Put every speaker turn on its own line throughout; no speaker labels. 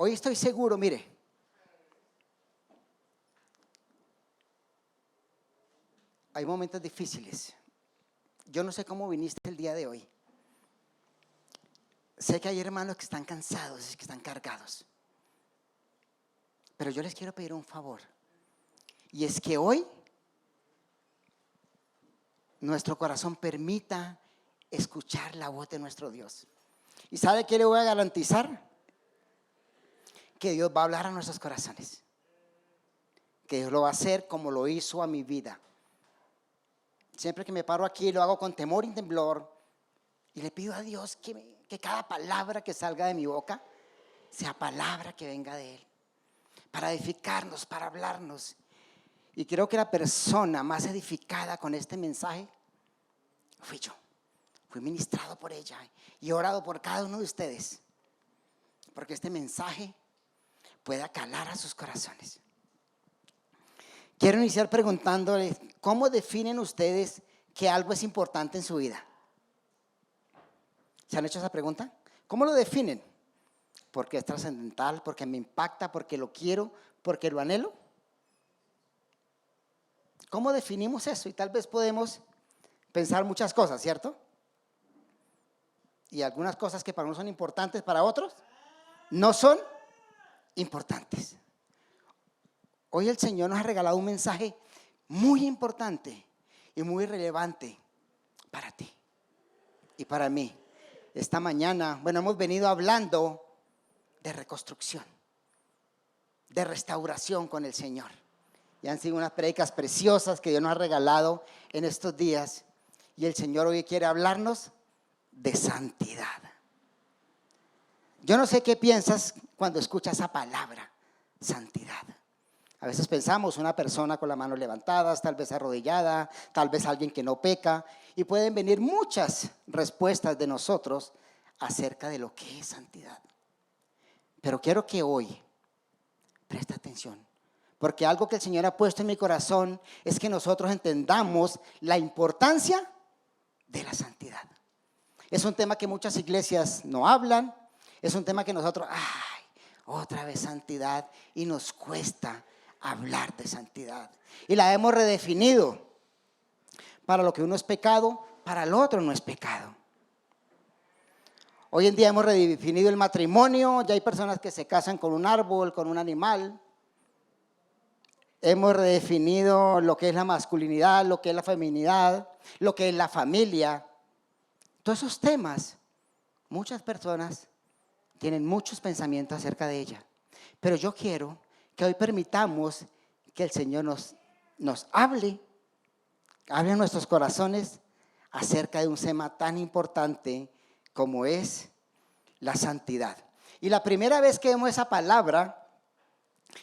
Hoy estoy seguro, mire, hay momentos difíciles. Yo no sé cómo viniste el día de hoy. Sé que hay hermanos que están cansados, que están cargados. Pero yo les quiero pedir un favor. Y es que hoy nuestro corazón permita escuchar la voz de nuestro Dios. ¿Y sabe qué le voy a garantizar? Que Dios va a hablar a nuestros corazones. Que Dios lo va a hacer como lo hizo a mi vida. Siempre que me paro aquí lo hago con temor y temblor. Y le pido a Dios que cada palabra que salga de mi boca sea palabra que venga de Él. Para edificarnos, para hablarnos. Y creo que la persona más edificada con este mensaje fui yo. Fui ministrado por ella y he orado por cada uno de ustedes. Porque este mensaje pueda calar a sus corazones. Quiero iniciar preguntándoles, ¿cómo definen ustedes que algo es importante en su vida? ¿Se han hecho esa pregunta? ¿Cómo lo definen? ¿Porque es trascendental? ¿Porque me impacta? ¿Porque lo quiero? ¿Porque lo anhelo? ¿Cómo definimos eso? Y tal vez podemos pensar muchas cosas, ¿cierto? Y algunas cosas que para unos son importantes, para otros no son importantes. Hoy el Señor nos ha regalado un mensaje muy importante y muy relevante para ti y para mí. Esta mañana, hemos venido hablando de reconstrucción, de restauración con el Señor. Y han sido unas prédicas preciosas que Dios nos ha regalado en estos días. Y el Señor hoy quiere hablarnos de santidad. Yo no sé qué piensas cuando escuchas esa palabra, santidad. A veces pensamos una persona con las manos levantadas, tal vez arrodillada, tal vez alguien que no peca. Y pueden venir muchas respuestas de nosotros acerca de lo que es santidad. Pero quiero que hoy preste atención. Porque algo que el Señor ha puesto en mi corazón es que nosotros entendamos la importancia de la santidad. Es un tema que muchas iglesias no hablan. Es un tema que nosotros, otra vez santidad, y nos cuesta hablar de santidad. Y la hemos redefinido. Para lo que uno es pecado, para el otro no es pecado. Hoy en día hemos redefinido el matrimonio. Ya hay personas que se casan con un árbol, con un animal. Hemos redefinido lo que es la masculinidad, lo que es la feminidad, lo que es la familia. Todos esos temas, muchas personas tienen muchos pensamientos acerca de ella. Pero yo quiero que hoy permitamos que el Señor nos hable a nuestros corazones acerca de un tema tan importante como es la santidad. Y la primera vez que vemos esa palabra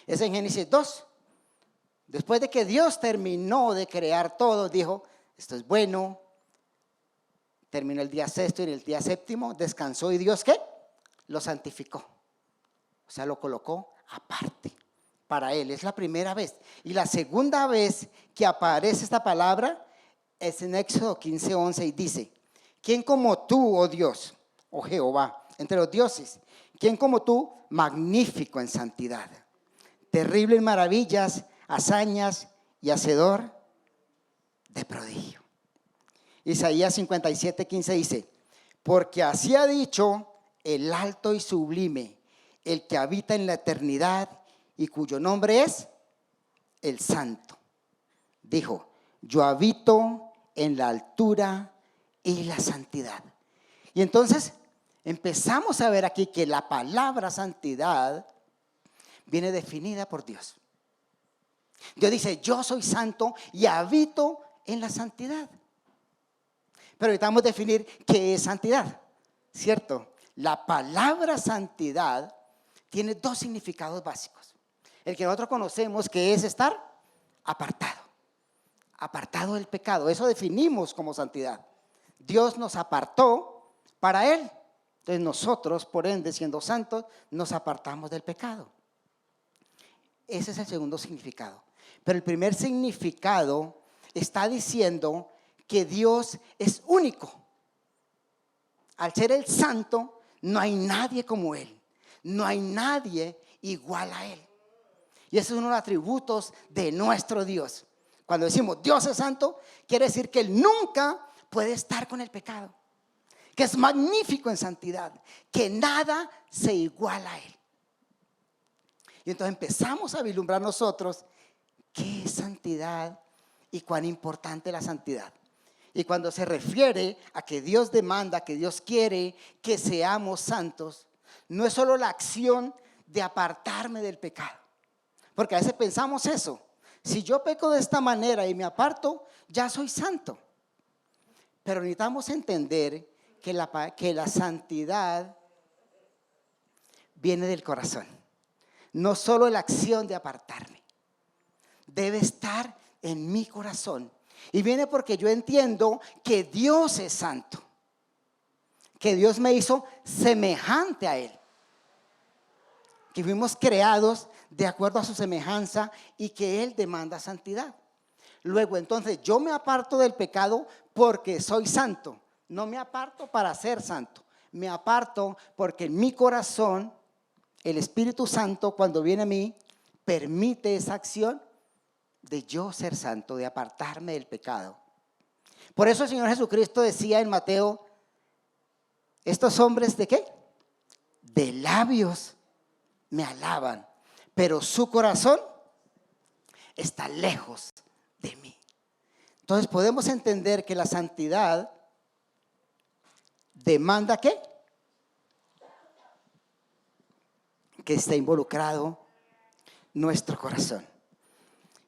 es en Génesis 2. Después de que Dios terminó de crear todo, dijo, esto es bueno. Terminó el día sexto y en el día séptimo descansó y Dios, ¿qué? Lo santificó. O sea, lo colocó aparte para Él. Es la primera vez. Y la segunda vez que aparece esta palabra es en Éxodo 15:11 y dice, ¿quién como tú, oh Dios, oh Jehová, entre los dioses, quién como tú, magnífico en santidad, terrible en maravillas, hazañas y hacedor de prodigio? Isaías 57:15 dice, porque así ha dicho el alto y sublime, el que habita en la eternidad y cuyo nombre es el Santo. Dijo, yo habito en la altura y la santidad. Y entonces empezamos a ver aquí que la palabra santidad viene definida por Dios. Dios dice, yo soy santo y habito en la santidad. Pero necesitamos definir qué es santidad, ¿cierto? La palabra santidad tiene dos significados básicos. El que nosotros conocemos, que es estar apartado del pecado. Eso definimos como santidad. Dios nos apartó para Él. Entonces nosotros, por ende, siendo santos, nos apartamos del pecado. Ese es el segundo significado. Pero el primer significado está diciendo que Dios es único. Al ser el santo, no hay nadie como Él. No hay nadie igual a Él. Y ese es uno de los atributos de nuestro Dios. Cuando decimos Dios es santo, quiere decir que Él nunca puede estar con el pecado, que es magnífico en santidad, que nada se iguala a Él. Y entonces empezamos a vislumbrar nosotros qué es santidad y cuán importante es la santidad. Y cuando se refiere a que Dios demanda, que Dios quiere que seamos santos, no es solo la acción de apartarme del pecado. Porque a veces pensamos eso. Si yo peco de esta manera y me aparto, ya soy santo. Pero necesitamos entender que la santidad viene del corazón. No solo la acción de apartarme. Debe estar en mi corazón. Y viene porque yo entiendo que Dios es santo. Que Dios me hizo semejante a Él. Que fuimos creados de acuerdo a su semejanza y que Él demanda santidad. Luego entonces yo me aparto del pecado porque soy santo. No me aparto para ser santo. Me aparto porque en mi corazón el Espíritu Santo, cuando viene a mí, permite esa acción de yo ser santo, de apartarme del pecado. Por eso el Señor Jesucristo decía en Mateo, estos hombres ¿de qué? De labios me alaban, pero su corazón está lejos de mí. Entonces podemos entender que la santidad demanda ¿qué? Que esté involucrado nuestro corazón.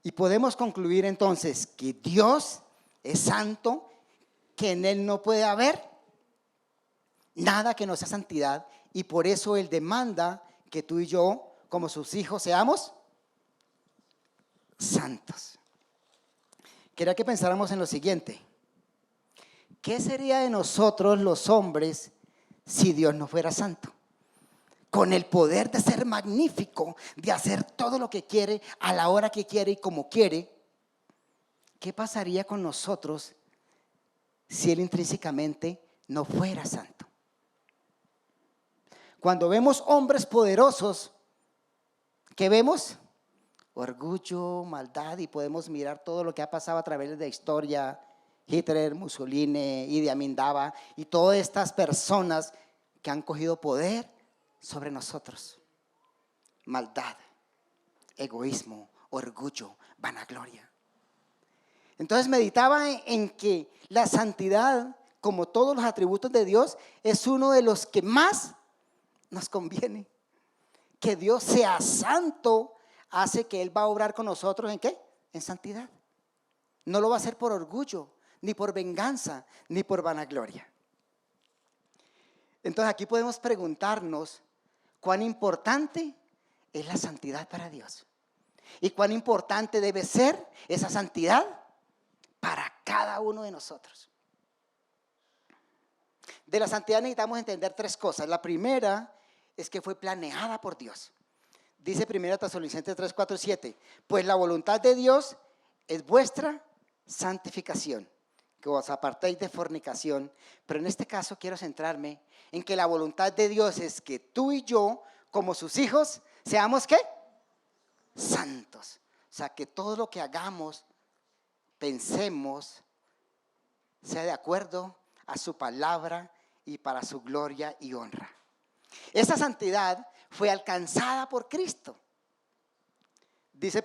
Y podemos concluir entonces que Dios es santo, que en Él no puede haber nada que no sea santidad, y por eso Él demanda que tú y yo, como sus hijos, seamos santos. Quería que pensáramos en lo siguiente: ¿qué sería de nosotros los hombres si Dios no fuera santo? Con el poder de ser magnífico, de hacer todo lo que quiere, a la hora que quiere y como quiere, ¿qué pasaría con nosotros si Él intrínsecamente no fuera santo? Cuando vemos hombres poderosos, ¿qué vemos? Orgullo, maldad, y podemos mirar todo lo que ha pasado a través de la historia. Hitler, Mussolini, Idi Amin Dada y todas estas personas que han cogido poder sobre nosotros. Maldad, egoísmo, orgullo, vanagloria. Entonces meditaba en que la santidad, como todos los atributos de Dios, es uno de los que más nos conviene. Que Dios sea santo hace que Él va a obrar con nosotros ¿en qué? En santidad. No lo va a hacer por orgullo, ni por venganza, ni por vanagloria. Entonces aquí podemos preguntarnos cuán importante es la santidad para Dios y cuán importante debe ser esa santidad para cada uno de nosotros. De la santidad necesitamos entender tres cosas. La primera es que fue planeada por Dios. Dice 1 Tesalonicenses 3, 4 y 7, pues la voluntad de Dios es vuestra santificación, que os apartéis de fornicación. Pero en este caso quiero centrarme en que la voluntad de Dios es que tú y yo, como sus hijos, seamos ¿qué? Santos. O sea, que todo lo que hagamos, pensemos, sea de acuerdo a su palabra y para su gloria y honra. Esa santidad fue alcanzada por Cristo. Dice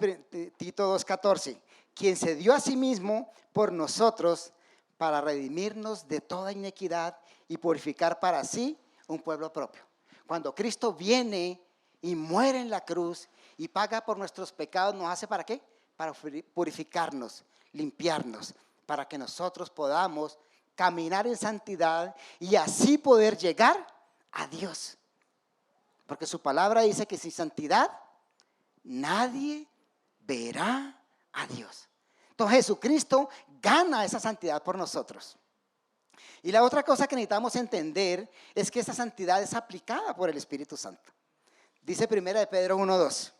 Tito 2:14, quien se dio a sí mismo por nosotros para redimirnos de toda inequidad y purificar para sí un pueblo propio. Cuando Cristo viene y muere en la cruz y paga por nuestros pecados, ¿nos hace para qué? Para purificarnos, limpiarnos, para que nosotros podamos caminar en santidad y así poder llegar a Dios. Porque su palabra dice que sin santidad nadie verá a Dios. Entonces Jesucristo gana esa santidad por nosotros. Y la otra cosa que necesitamos entender es que esa santidad es aplicada por el Espíritu Santo. Dice 1 Pedro 1:2,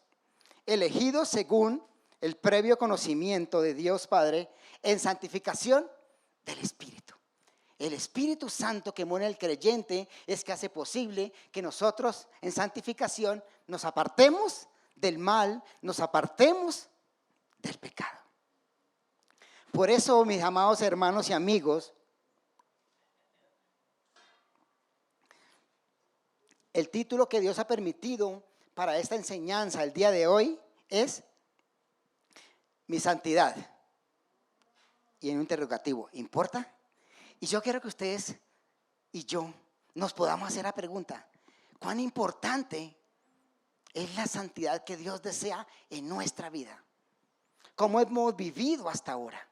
elegidos según el previo conocimiento de Dios Padre en santificación del Espíritu. El Espíritu Santo que mora en el creyente es que hace posible que nosotros en santificación nos apartemos del mal, nos apartemos del pecado. Por eso, mis amados hermanos y amigos, el título que Dios ha permitido para esta enseñanza el día de hoy es Mi santidad. Y en un interrogativo, ¿importa? Y yo quiero que ustedes y yo nos podamos hacer la pregunta, ¿cuán importante es la santidad que Dios desea en nuestra vida? ¿Cómo hemos vivido hasta ahora?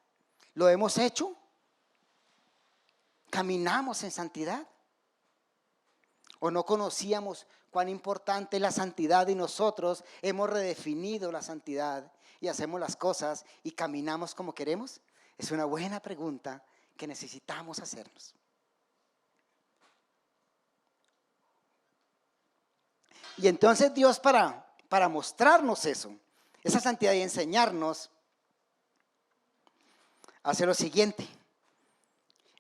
¿Lo hemos hecho? ¿Caminamos en santidad? ¿O no conocíamos cuán importante es la santidad y nosotros hemos redefinido la santidad y hacemos las cosas y caminamos como queremos? Es una buena pregunta que necesitamos hacernos. Y entonces Dios para mostrarnos eso, esa santidad y enseñarnos, hace lo siguiente.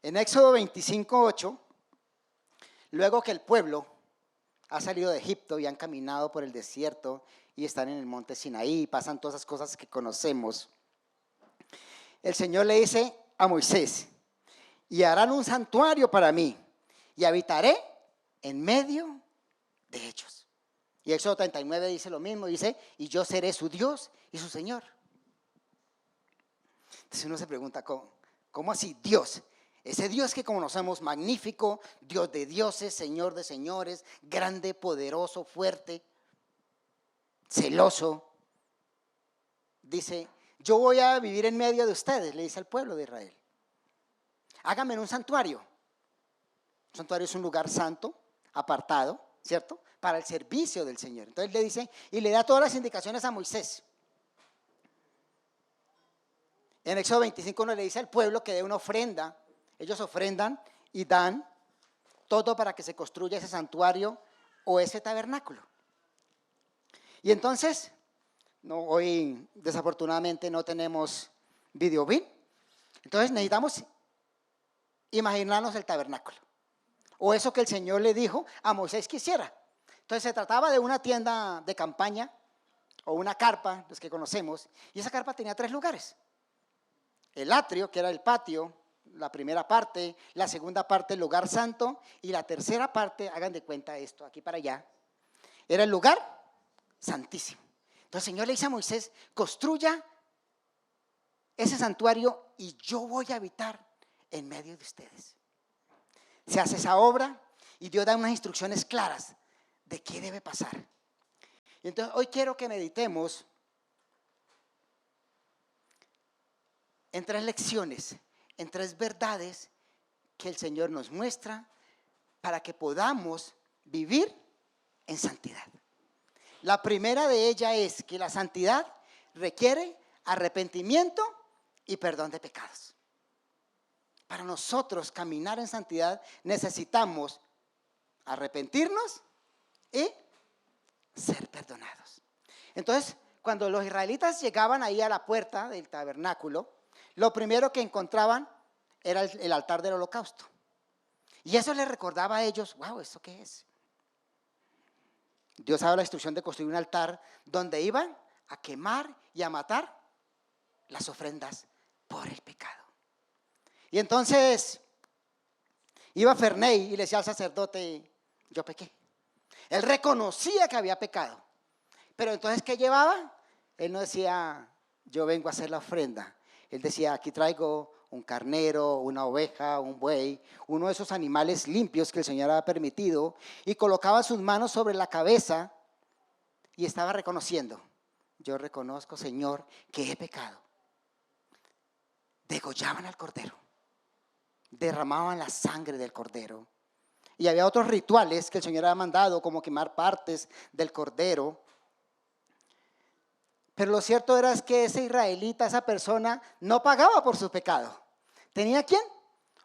En Éxodo 25:8, luego que el pueblo ha salido de Egipto y han caminado por el desierto y están en el monte Sinaí y pasan todas esas cosas que conocemos, el Señor le dice a Moisés, y harán un santuario para mí y habitaré en medio de ellos. Y Éxodo 39 dice lo mismo, dice, y yo seré su Dios y su Señor. Entonces uno se pregunta, ¿cómo así Dios? Ese Dios que conocemos, magnífico, Dios de dioses, Señor de señores, grande, poderoso, fuerte, celoso. Dice, yo voy a vivir en medio de ustedes, le dice al pueblo de Israel. Háganme un santuario. Un santuario es un lugar santo, apartado, ¿cierto? Para el servicio del Señor. Entonces le dice, y le da todas las indicaciones a Moisés. En Éxodo 25 le dice al pueblo que dé una ofrenda. Ellos ofrendan y dan todo para que se construya ese santuario o ese tabernáculo. Y entonces, hoy desafortunadamente no tenemos video bin. Entonces necesitamos imaginarnos el tabernáculo. O eso que el Señor le dijo a Moisés que hiciera. Entonces se trataba de una tienda de campaña o una carpa, los que conocemos. Y esa carpa tenía 3 lugares. El atrio, que era el patio, la primera parte, la segunda parte, el lugar santo, y la tercera parte, hagan de cuenta esto, aquí para allá, era el lugar santísimo. Entonces el Señor le dice a Moisés, construya ese santuario y yo voy a habitar en medio de ustedes. Se hace esa obra y Dios da unas instrucciones claras de qué debe pasar. Y entonces hoy quiero que meditemos en 3 lecciones, en 3 verdades que el Señor nos muestra para que podamos vivir en santidad. La primera de ellas es que la santidad requiere arrepentimiento y perdón de pecados. Para nosotros caminar en santidad necesitamos arrepentirnos y ser perdonados. Entonces, cuando los israelitas llegaban ahí a la puerta del tabernáculo, lo primero que encontraban era el altar del holocausto. Y eso les recordaba a ellos, wow, ¿eso qué es? Dios ha dado la instrucción de construir un altar donde iban a quemar y a matar las ofrendas por el pecado. Y entonces iba Ferney y le decía al sacerdote, yo pequé. Él reconocía que había pecado. Pero entonces, ¿qué llevaba? Él no decía, yo vengo a hacer la ofrenda. Él decía, aquí traigo un carnero, una oveja, un buey, uno de esos animales limpios que el Señor ha permitido, y colocaba sus manos sobre la cabeza y estaba reconociendo, yo reconozco, Señor, que he pecado. Degollaban al cordero, derramaban la sangre del cordero, y había otros rituales que el Señor había mandado, como quemar partes del cordero. Pero lo cierto era que ese israelita, esa persona, no pagaba por su pecado. ¿Tenía quién?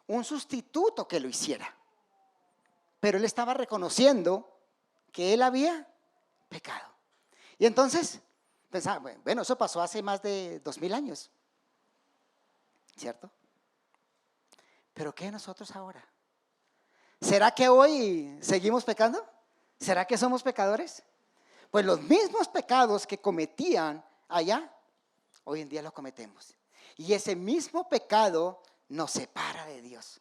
Un sustituto que lo hiciera. Pero él estaba reconociendo que él había pecado. Y entonces pensaba, bueno, eso pasó hace más de 2000 años, ¿cierto? Pero ¿qué de nosotros ahora? ¿Será que hoy seguimos pecando? ¿Será que somos pecadores? Pues los mismos pecados que cometían allá, hoy en día los cometemos. Y ese mismo pecado nos separa de Dios.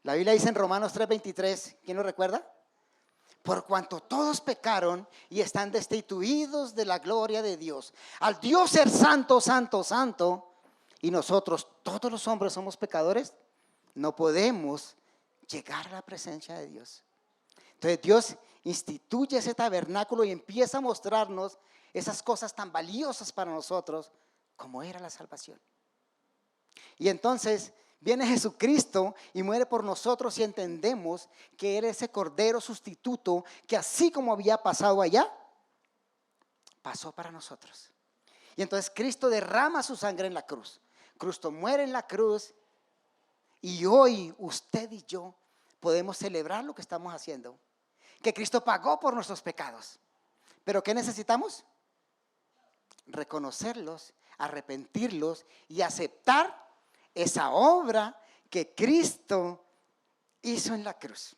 La Biblia dice en Romanos 3:23, ¿quién lo recuerda? Por cuanto todos pecaron y están destituidos de la gloria de Dios. Al Dios ser santo, santo, santo, y nosotros, todos los hombres somos pecadores, no podemos llegar a la presencia de Dios. Entonces Dios instituye ese tabernáculo y empieza a mostrarnos esas cosas tan valiosas para nosotros como era la salvación. Y entonces viene Jesucristo y muere por nosotros y entendemos que Él es ese cordero sustituto que así como había pasado allá, pasó para nosotros. Y entonces Cristo derrama su sangre en la cruz. Cristo muere en la cruz y hoy usted y yo podemos celebrar lo que estamos haciendo. Que Cristo pagó por nuestros pecados. ¿Pero qué necesitamos? Reconocerlos, arrepentirlos y aceptar esa obra que Cristo hizo en la cruz.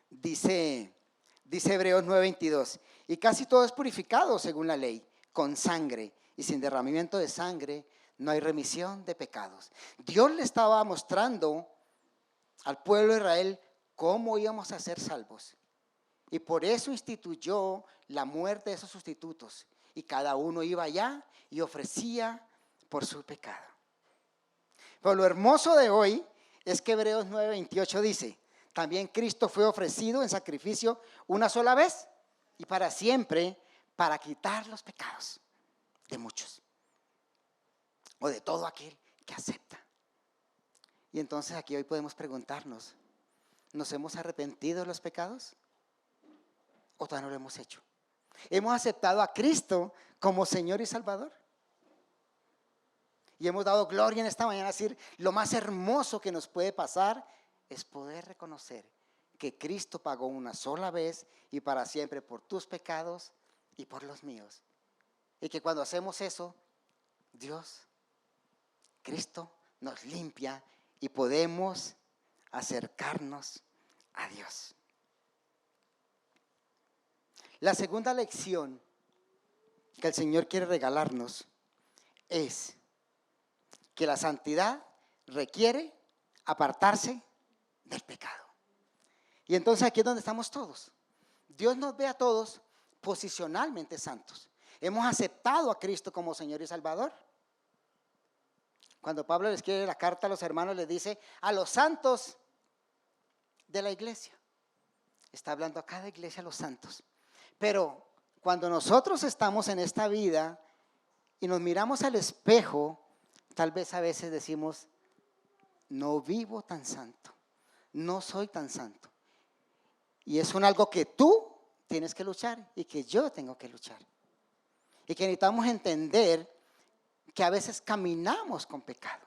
Dice Hebreos 9:22, y casi todo es purificado según la ley, con sangre, y sin derramamiento de sangre no hay remisión de pecados. Dios le estaba mostrando al pueblo de Israel cómo íbamos a ser salvos. Y por eso instituyó la muerte de esos sustitutos. Y cada uno iba allá y ofrecía por su pecado. Pero lo hermoso de hoy es que Hebreos 9:28 dice, también Cristo fue ofrecido en sacrificio una sola vez y para siempre para quitar los pecados de muchos. O de todo aquel que acepta. Y entonces aquí hoy podemos preguntarnos, ¿nos hemos arrepentido de los pecados? ¿O todavía no lo hemos hecho? ¿Hemos aceptado a Cristo como Señor y Salvador? Y hemos dado gloria en esta mañana a decir, lo más hermoso que nos puede pasar es poder reconocer que Cristo pagó una sola vez y para siempre por tus pecados y por los míos. Y que cuando hacemos eso, Dios, Cristo nos limpia y podemos acercarnos a Dios. La segunda lección que el Señor quiere regalarnos es que la santidad requiere apartarse del pecado. Y entonces aquí es donde estamos todos. Dios nos ve a todos posicionalmente santos. Hemos aceptado a Cristo como Señor y Salvador. Cuando Pablo les escribe la carta a los hermanos, les dice a los santos de la iglesia. Está hablando a cada iglesia, a los santos. Pero cuando nosotros estamos en esta vida y nos miramos al espejo, tal vez a veces decimos, no vivo tan santo, no soy tan santo. Y es algo que tú tienes que luchar y que yo tengo que luchar. Y que necesitamos entender que a veces caminamos con pecado.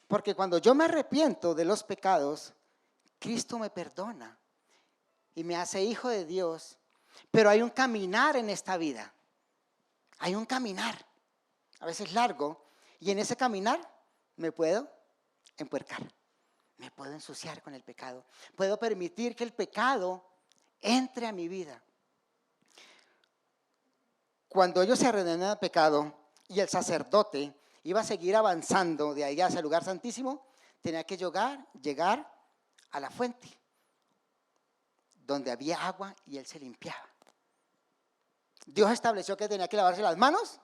Porque cuando yo me arrepiento de los pecados, Cristo me perdona y me hace hijo de Dios. Pero hay un caminar en esta vida. Hay un caminar, a veces largo, y en ese caminar me puedo empuercar, me puedo ensuciar con el pecado. Puedo permitir que el pecado entre a mi vida. Cuando ellos se arrepentían del pecado y el sacerdote iba a seguir avanzando de ahí hacia el lugar santísimo, tenía que llegar a la fuente donde había agua y él se limpiaba. Dios estableció que tenía que lavarse las manos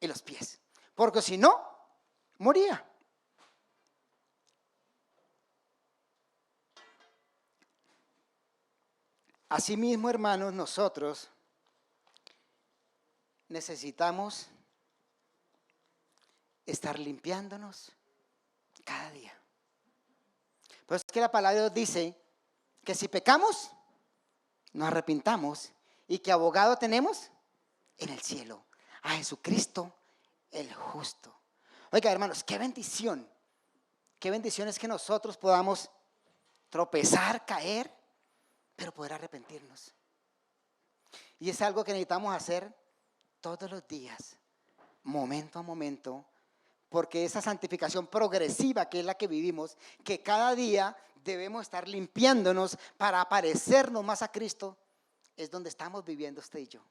y los pies, porque si no, moría. Asimismo, hermanos, nosotros necesitamos estar limpiándonos cada día. Pero es que la palabra de Dios dice que si pecamos, nos arrepintamos y que abogado tenemos en el cielo, a Jesucristo el justo. Oiga, hermanos, qué bendición es que nosotros podamos tropezar, caer, pero poder arrepentirnos. Y es algo que necesitamos hacer todos los días, momento a momento, porque esa santificación progresiva que es la que vivimos, que cada día debemos estar limpiándonos para parecernos más a Cristo, es donde estamos viviendo usted y yo.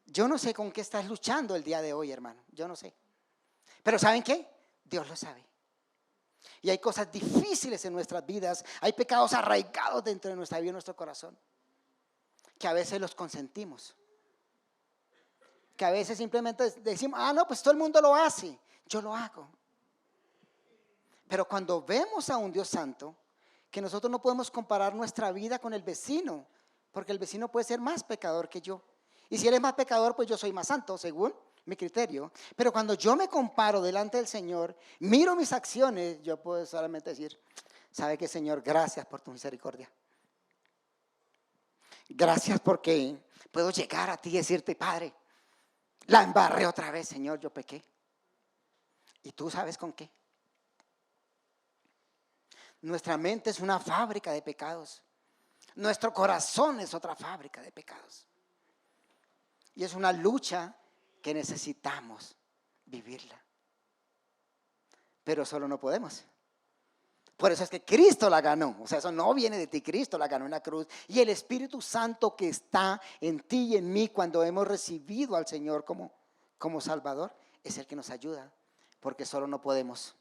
Yo no sé con qué estás luchando el día de hoy, hermano, yo no sé. Pero ¿saben qué? Dios lo sabe. Y hay cosas difíciles en nuestras vidas, hay pecados arraigados dentro de nuestra vida y nuestro corazón, que a veces los consentimos. Que a veces simplemente decimos, no, pues todo el mundo lo hace, yo lo hago. Pero cuando vemos a un Dios santo, que nosotros no podemos comparar nuestra vida con el vecino, porque el vecino puede ser más pecador que yo. Y si él es más pecador, pues yo soy más santo, según mi criterio. Pero cuando yo me comparo delante del Señor, miro mis acciones, yo puedo solamente decir, ¿sabe qué, Señor? Gracias por tu misericordia. Gracias porque puedo llegar a ti y decirte, Padre, la embarré otra vez, Señor, yo pequé. ¿Y tú sabes con qué? Nuestra mente es una fábrica de pecados. Nuestro corazón es otra fábrica de pecados. Y es una lucha que necesitamos vivirla. Pero solo no podemos. Por eso es que Cristo la ganó. O sea, eso no viene de ti, Cristo la ganó en la cruz. Y el Espíritu Santo que está en ti y en mí cuando hemos recibido al Señor como Salvador, es el que nos ayuda. Porque solo no podemos.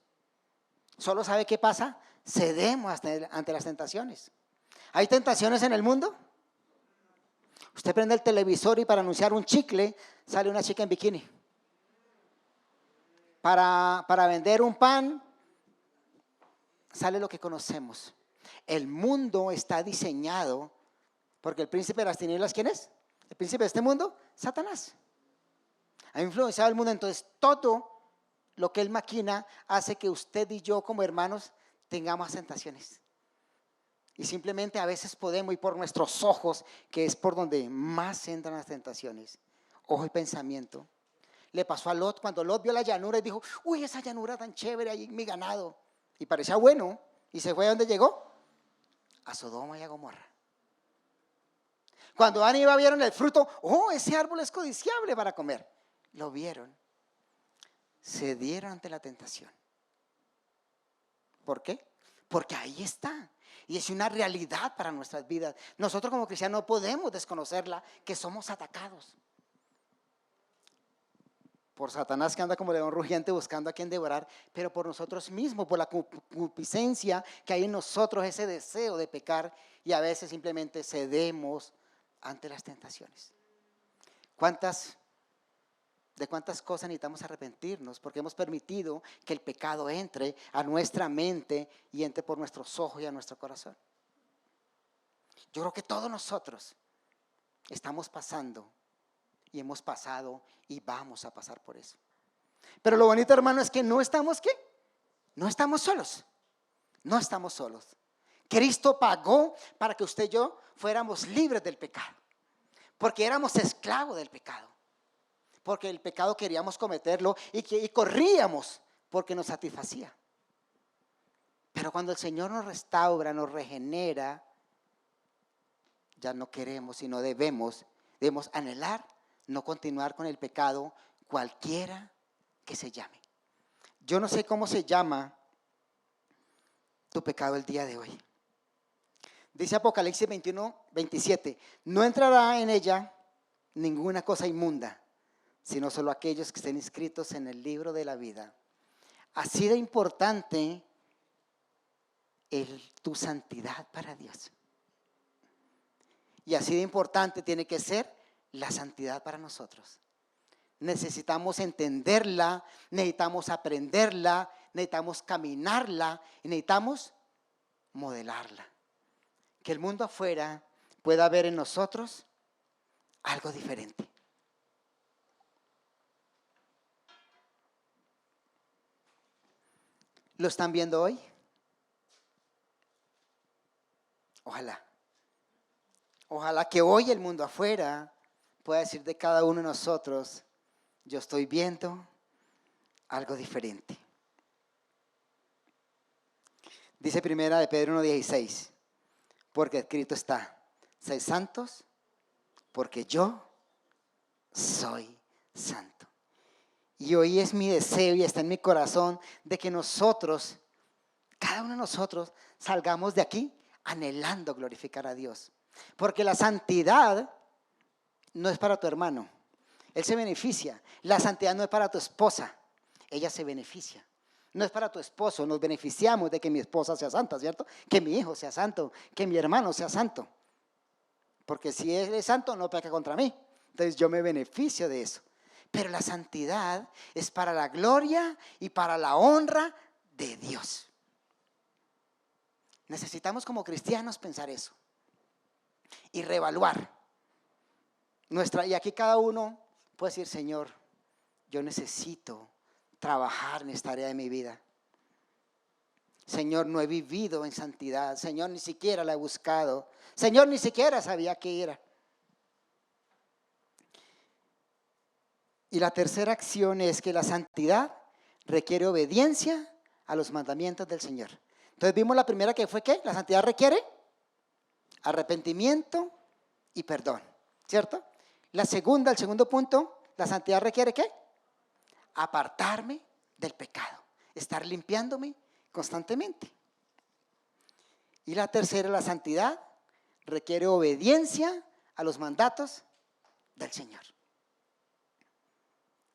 ¿Solo sabe qué pasa? Cedemos ante las tentaciones. ¿Hay tentaciones en el mundo? Usted prende el televisor y para anunciar un chicle sale una chica en bikini. Para vender un pan sale lo que conocemos. El mundo está diseñado porque el príncipe de las tinieblas, ¿quién es? El príncipe de este mundo, Satanás. Ha influenciado el mundo, entonces todo lo que él maquina hace que usted y yo como hermanos tengamos tentaciones. Y simplemente a veces podemos ir por nuestros ojos, que es por donde más entran las tentaciones. Ojo y pensamiento. Le pasó a Lot cuando Lot vio la llanura y dijo, uy, esa llanura tan chévere ahí mi ganado. Y parecía bueno. ¿Y se fue a dónde llegó? A Sodoma y a Gomorra. Cuando Adán y Eva vieron el fruto, ese árbol es codiciable para comer. Lo vieron. Se dieron ante la tentación. ¿Por qué? Porque ahí está. Y es una realidad para nuestras vidas. Nosotros como cristianos no podemos desconocerla, que somos atacados por Satanás, que anda como león rugiente buscando a quien devorar, pero por nosotros mismos, por la concupiscencia que hay en nosotros, ese deseo de pecar, y a veces simplemente cedemos ante las tentaciones. ¿De cuántas cosas necesitamos arrepentirnos? Porque hemos permitido que el pecado entre a nuestra mente y entre por nuestros ojos y a nuestro corazón. Yo creo que todos nosotros estamos pasando y hemos pasado y vamos a pasar por eso. Pero lo bonito, hermano, es que no estamos ¿qué? No estamos solos. No estamos solos. Cristo pagó para que usted y yo fuéramos libres del pecado. Porque éramos esclavos del pecado. Porque el pecado queríamos cometerlo y corríamos porque nos satisfacía. Pero cuando el Señor nos restaura, nos regenera, ya no queremos, sino debemos anhelar no continuar con el pecado, cualquiera que se llame. Yo no sé cómo se llama tu pecado el día de hoy. Dice Apocalipsis 21:27, no entrará en ella ninguna cosa inmunda, sino solo aquellos que estén inscritos en el libro de la vida. Así de importante es tu santidad para Dios. Y así de importante tiene que ser la santidad para nosotros. Necesitamos entenderla, necesitamos aprenderla, necesitamos caminarla y necesitamos modelarla. Que el mundo afuera pueda ver en nosotros algo diferente. ¿Lo están viendo hoy? Ojalá. Ojalá que hoy el mundo afuera pueda decir de cada uno de nosotros, yo estoy viendo algo diferente. Dice primera de Pedro 1:16, porque escrito está, sed santos, porque yo soy santo. Y hoy es mi deseo y está en mi corazón de que nosotros, cada uno de nosotros, salgamos de aquí anhelando glorificar a Dios. Porque la santidad no es para tu hermano, él se beneficia. La santidad no es para tu esposa, ella se beneficia. No es para tu esposo, nos beneficiamos de que mi esposa sea santa, ¿cierto? Que mi hijo sea santo, que mi hermano sea santo. Porque si él es santo, no peca contra mí. Entonces yo me beneficio de eso. Pero la santidad es para la gloria y para la honra de Dios. Necesitamos como cristianos pensar eso y reevaluar y aquí cada uno puede decir: Señor, yo necesito trabajar en esta área de mi vida. Señor, no he vivido en santidad. Señor, ni siquiera la he buscado. Señor, ni siquiera sabía qué era. Y la tercera acción es que la santidad requiere obediencia a los mandamientos del Señor. Entonces vimos la primera, que fue ¿qué? La santidad requiere arrepentimiento y perdón, ¿cierto? La segunda, el segundo punto, la santidad requiere ¿qué? Apartarme del pecado, estar limpiándome constantemente. Y la tercera, la santidad requiere obediencia a los mandatos del Señor.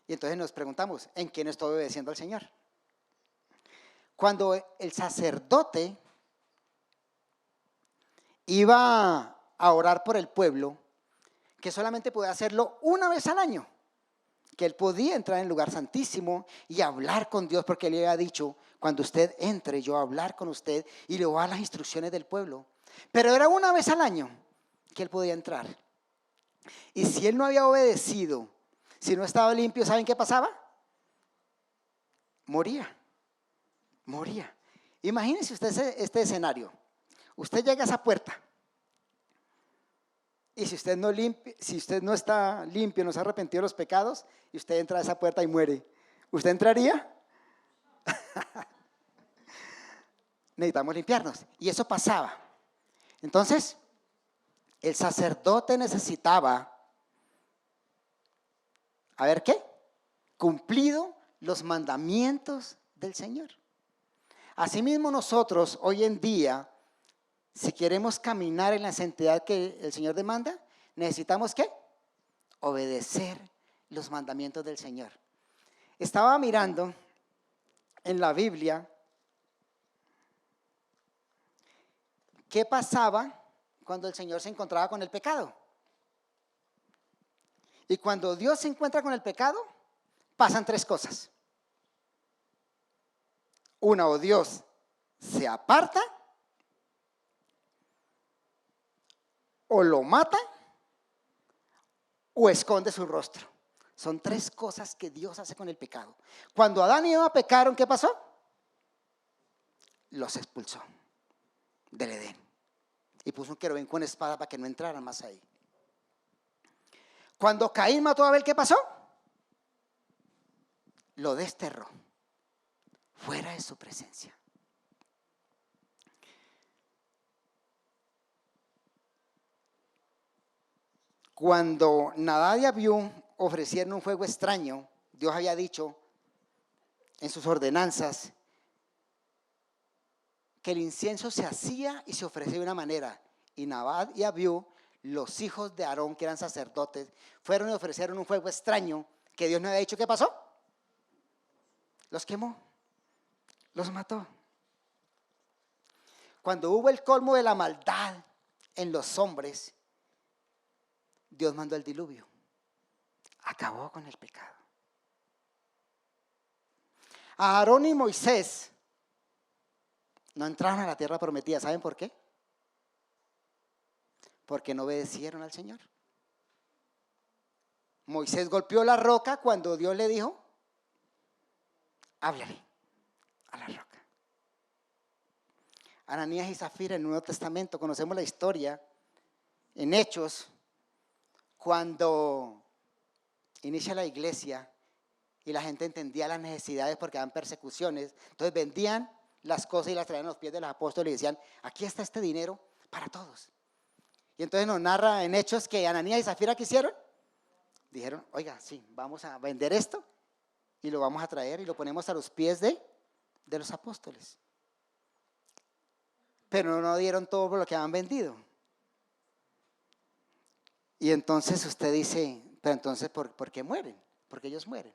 Y entonces nos preguntamos: ¿en qué no estoy obedeciendo al Señor? Cuando el sacerdote iba a orar por el pueblo, que solamente podía hacerlo una vez al año, que él podía entrar en el lugar santísimo y hablar con Dios, porque él le había dicho: cuando usted entre, yo voy a hablar con usted y le voy a dar las instrucciones del pueblo. Pero era una vez al año que él podía entrar. Y si él no había obedecido, si no estaba limpio, ¿saben qué pasaba? Moría. Imagínense usted este escenario. Usted llega a esa puerta y si usted no está limpio, no se ha arrepentido de los pecados, y usted entra a esa puerta y muere, ¿usted entraría? Necesitamos limpiarnos. Y eso pasaba. Entonces, el sacerdote necesitaba, a ver qué, cumplido los mandamientos del Señor. Asimismo nosotros hoy en día, si queremos caminar en la santidad que el Señor demanda, necesitamos ¿qué? Obedecer los mandamientos del Señor. Estaba mirando en la Biblia qué pasaba cuando el Señor se encontraba con el pecado. Y cuando Dios se encuentra con el pecado, pasan tres cosas. Una, o Dios se aparta, o lo mata, o esconde su rostro. Son tres cosas que Dios hace con el pecado. Cuando Adán y Eva pecaron, ¿qué pasó? Los expulsó del Edén y puso un querubín con espada para que no entraran más ahí. Cuando Caín mató a Abel, ¿qué pasó? Lo desterró fuera de su presencia. Cuando Nadab y Abiú ofrecieron un fuego extraño, Dios había dicho en sus ordenanzas que el incienso se hacía y se ofrecía de una manera. Y Nadab y Abiú, los hijos de Aarón, que eran sacerdotes, fueron y ofrecieron un fuego extraño que Dios no había dicho. ¿Qué pasó? Los quemó, los mató. Cuando hubo el colmo de la maldad en los hombres, Dios mandó el diluvio. Acabó con el pecado. A Aarón y Moisés no entraron a la tierra prometida. ¿Saben por qué? Porque no obedecieron al Señor. Moisés golpeó la roca cuando Dios le dijo: háblale a la roca. Ananías y Zafira en el Nuevo Testamento, conocemos la historia en Hechos, cuando inicia la iglesia y la gente entendía las necesidades porque habían persecuciones. Entonces vendían las cosas y las traían a los pies de los apóstoles y decían: aquí está este dinero para todos. Y entonces nos narra en Hechos que Ananías y Zafira, ¿qué hicieron? Dijeron: oiga, sí, vamos a vender esto y lo vamos a traer y lo ponemos a los pies de los apóstoles. Pero no dieron todo por lo que habían vendido. Y entonces usted dice, pero entonces, ¿por qué mueren? Porque ellos mueren.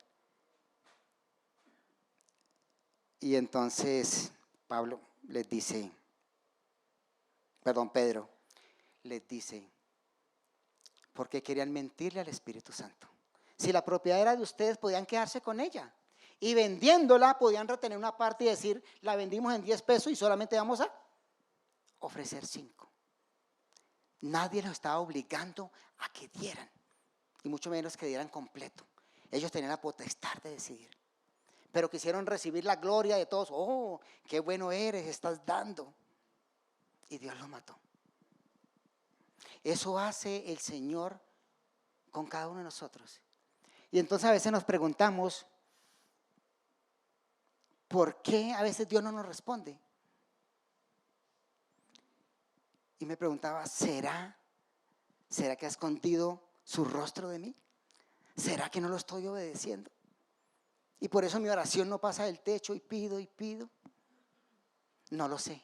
Y entonces Pedro les dice, ¿por qué querían mentirle al Espíritu Santo? Si la propiedad era de ustedes, podían quedarse con ella. Y vendiéndola, podían retener una parte y decir, la vendimos en 10 pesos y solamente vamos a ofrecer 5. Nadie los estaba obligando a que dieran, y mucho menos que dieran completo. Ellos tenían la potestad de decidir. Pero quisieron recibir la gloria de todos. Oh, qué bueno eres, estás dando. Y Dios los mató. Eso hace el Señor con cada uno de nosotros. Y entonces a veces nos preguntamos, ¿por qué a veces Dios no nos responde? Y me preguntaba, ¿será que ha escondido su rostro de mí? ¿Será que no lo estoy obedeciendo? Y por eso mi oración no pasa del techo y pido y pido. No lo sé.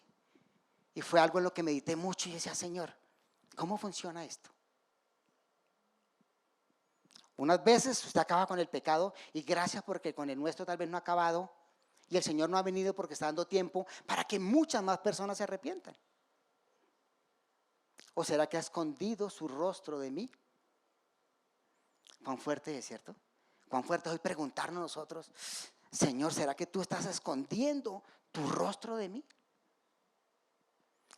Y fue algo en lo que medité mucho y decía, Señor, ¿cómo funciona esto? Unas veces usted acaba con el pecado y gracias porque con el nuestro tal vez no ha acabado y el Señor no ha venido porque está dando tiempo para que muchas más personas se arrepientan. ¿O será que ha escondido su rostro de mí? Cuán fuerte es, ¿cierto? Cuán fuerte es hoy preguntarnos nosotros, Señor, ¿será que tú estás escondiendo tu rostro de mí?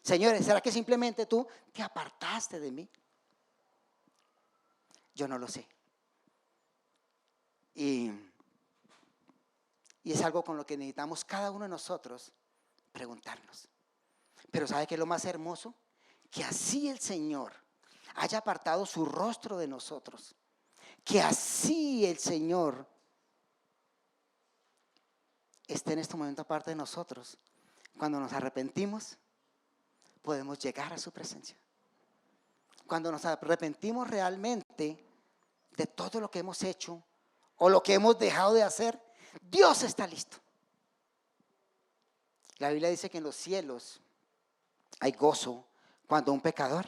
Señores, ¿será que simplemente tú te apartaste de mí? Yo no lo sé. Y es algo con lo que necesitamos cada uno de nosotros preguntarnos. Pero ¿sabe qué es lo más hermoso? Que así el Señor haya apartado su rostro de nosotros. Que así el Señor esté en este momento aparte de nosotros. Cuando nos arrepentimos, podemos llegar a su presencia. Cuando nos arrepentimos realmente de todo lo que hemos hecho o lo que hemos dejado de hacer, Dios está listo. La Biblia dice que en los cielos hay gozo cuando un pecador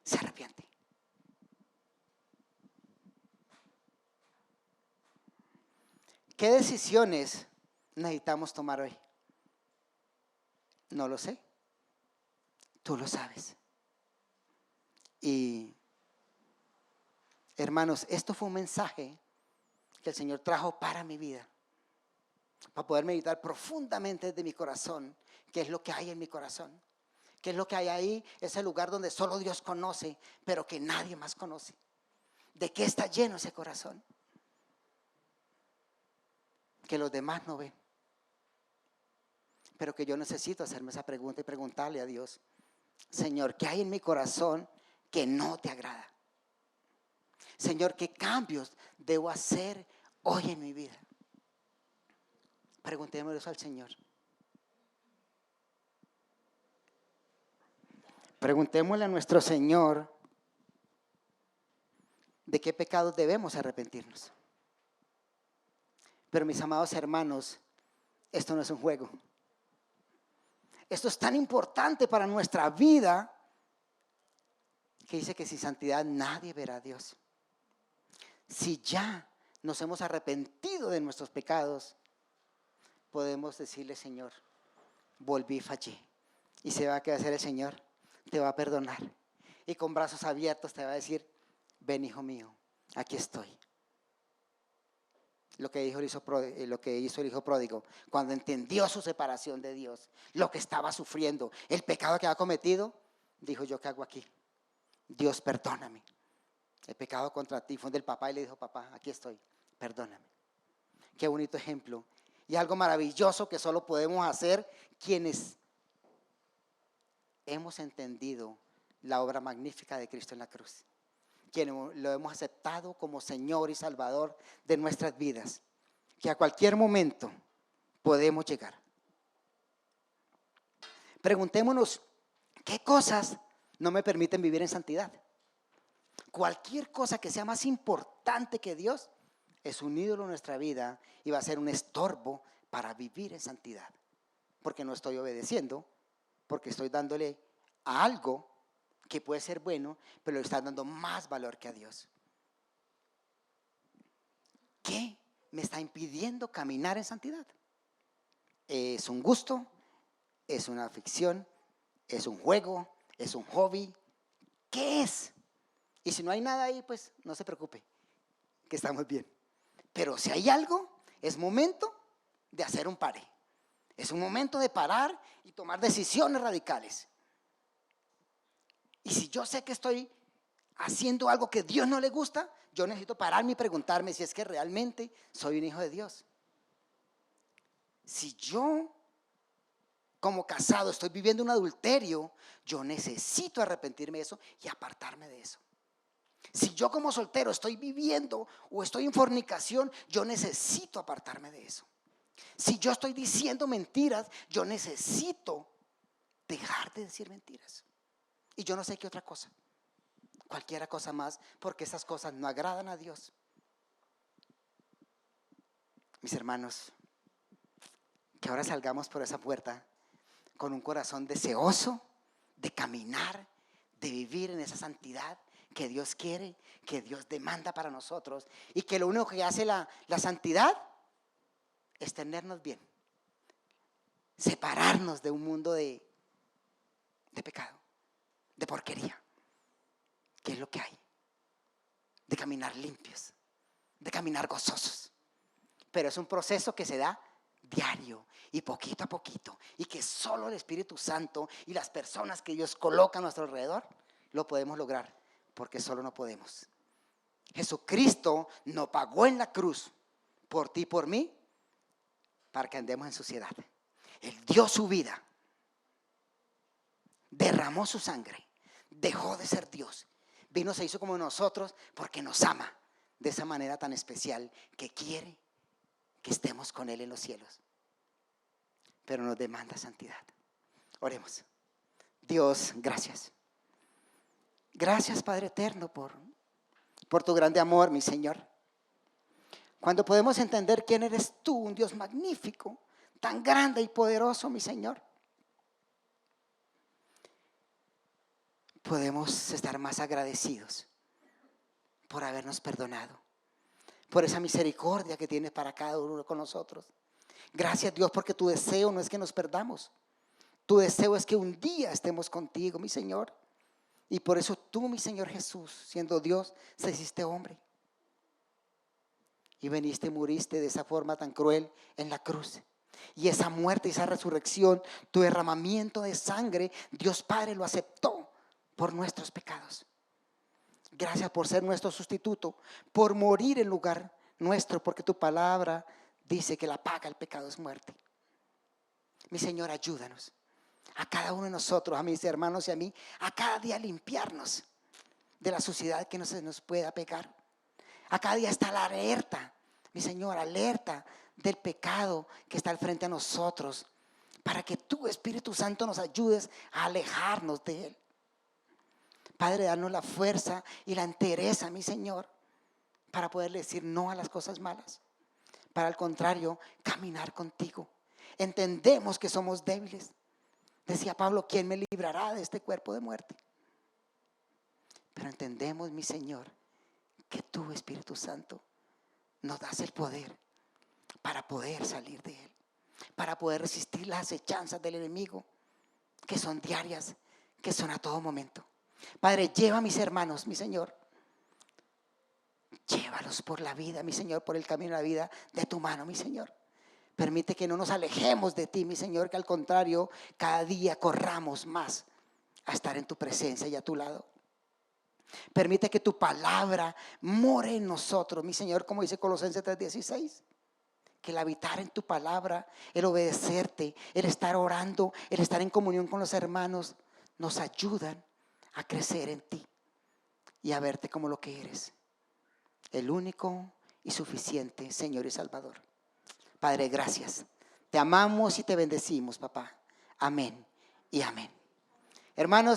se arrepiente. ¿Qué decisiones necesitamos tomar hoy? No lo sé. Tú lo sabes. Y hermanos, esto fue un mensaje que el Señor trajo para mi vida, para poder meditar profundamente desde mi corazón, qué es lo que hay en mi corazón, qué es lo que hay ahí, ese lugar donde solo Dios conoce, pero que nadie más conoce. ¿De qué está lleno ese corazón? Que los demás no ven. Pero que yo necesito hacerme esa pregunta y preguntarle a Dios, Señor, ¿qué hay en mi corazón que no te agrada? Señor, ¿qué cambios debo hacer hoy en mi vida? Preguntémosle eso al Señor. Preguntémosle a nuestro Señor de qué pecados debemos arrepentirnos. Pero mis amados hermanos, esto no es un juego. Esto es tan importante para nuestra vida que dice que sin santidad nadie verá a Dios. Si ya nos hemos arrepentido de nuestros pecados, podemos decirle, Señor, volví y fallé. ¿Y se va a qué hacer el Señor? Te va a perdonar. Y con brazos abiertos te va a decir, ven hijo mío, aquí estoy. Lo que hizo el hijo pródigo, cuando entendió su separación de Dios, lo que estaba sufriendo, el pecado que había cometido, dijo, ¿yo qué hago aquí? Dios, perdóname. El pecado contra ti fue del papá y le dijo, papá, aquí estoy, perdóname. Qué bonito ejemplo. Y algo maravilloso que solo podemos hacer quienes hemos entendido la obra magnífica de Cristo en la cruz. Quienes lo hemos aceptado como Señor y Salvador de nuestras vidas. Que a cualquier momento podemos llegar. Preguntémonos, ¿qué cosas no me permiten vivir en santidad? Cualquier cosa que sea más importante que Dios, es un ídolo en nuestra vida y va a ser un estorbo para vivir en santidad. Porque no estoy obedeciendo, porque estoy dándole a algo que puede ser bueno, pero le están dando más valor que a Dios. ¿Qué me está impidiendo caminar en santidad? ¿Es un gusto? ¿Es una ficción? ¿Es un juego? ¿Es un hobby? ¿Qué es? Y si no hay nada ahí, pues no se preocupe, que estamos bien. Pero si hay algo, es momento de hacer un pare. Es un momento de parar y tomar decisiones radicales. Y si yo sé que estoy haciendo algo que a Dios no le gusta, yo necesito pararme y preguntarme si es que realmente soy un hijo de Dios. Si yo como casado estoy viviendo un adulterio, yo necesito arrepentirme de eso y apartarme de eso. Si yo como soltero estoy viviendo o estoy en fornicación, yo necesito apartarme de eso. Si yo estoy diciendo mentiras, yo necesito dejar de decir mentiras. Y yo no sé qué otra cosa, cualquiera cosa más, porque esas cosas no agradan a Dios. Mis hermanos, que ahora salgamos por esa puerta con un corazón deseoso de caminar, de vivir en esa santidad que Dios quiere, que Dios demanda para nosotros, y que lo único que hace la santidad es tenernos bien, separarnos de un mundo de pecado, de porquería, que es lo que hay, de caminar limpios, de caminar gozosos. Pero es un proceso que se da diario y poquito a poquito, y que solo el Espíritu Santo y las personas que Dios coloca a nuestro alrededor lo podemos lograr, porque solo no podemos. Jesucristo no pagó en la cruz por ti y por mí para que andemos en suciedad. Él dio su vida, derramó su sangre, dejó de ser Dios, vino, se hizo como nosotros porque nos ama de esa manera tan especial, que quiere que estemos con Él en los cielos, pero nos demanda santidad. Oremos. Dios, gracias. Gracias, Padre eterno, por tu grande amor, mi Señor. Cuando podemos entender quién eres tú, un Dios magnífico, tan grande y poderoso, mi Señor, podemos estar más agradecidos por habernos perdonado, por esa misericordia que tienes para cada uno con nosotros. Gracias, Dios, porque tu deseo no es que nos perdamos. Tu deseo es que un día estemos contigo, mi Señor. Y por eso tú, mi Señor Jesús, siendo Dios, se hiciste hombre. Y veniste y muriste de esa forma tan cruel en la cruz. Y esa muerte y esa resurrección, tu derramamiento de sangre, Dios Padre lo aceptó por nuestros pecados. Gracias por ser nuestro sustituto, por morir en lugar nuestro, porque tu palabra dice que la paga del pecado es muerte. Mi Señor, ayúdanos a cada uno de nosotros, a mis hermanos y a mí, a cada día limpiarnos de la suciedad que no se nos pueda pegar. A cada día está la alerta, mi Señor, alerta del pecado que está al frente a nosotros, para que tú, Espíritu Santo, nos ayudes a alejarnos de él. Padre, danos la fuerza y la entereza, mi Señor, para poder decir no a las cosas malas. Para al contrario, caminar contigo. Entendemos que somos débiles. Decía Pablo, ¿quién me librará de este cuerpo de muerte? Pero entendemos, mi Señor, que tú, Espíritu Santo, nos das el poder para poder salir de él, para poder resistir las acechanzas del enemigo, que son diarias, que son a todo momento. Padre, lleva a mis hermanos, mi Señor, llévalos por la vida, mi Señor, por el camino de la vida de tu mano, mi Señor. Permite que no nos alejemos de ti, mi Señor, que al contrario, cada día corramos más a estar en tu presencia y a tu lado. Permite que tu palabra more en nosotros, mi Señor, como dice Colosenses 3:16. Que el habitar en tu palabra, el obedecerte, el estar orando, el estar en comunión con los hermanos, nos ayudan a crecer en ti y a verte como lo que eres, el único y suficiente Señor y Salvador. Padre, gracias. Te amamos y te bendecimos, papá. Amén y amén. Hermanos.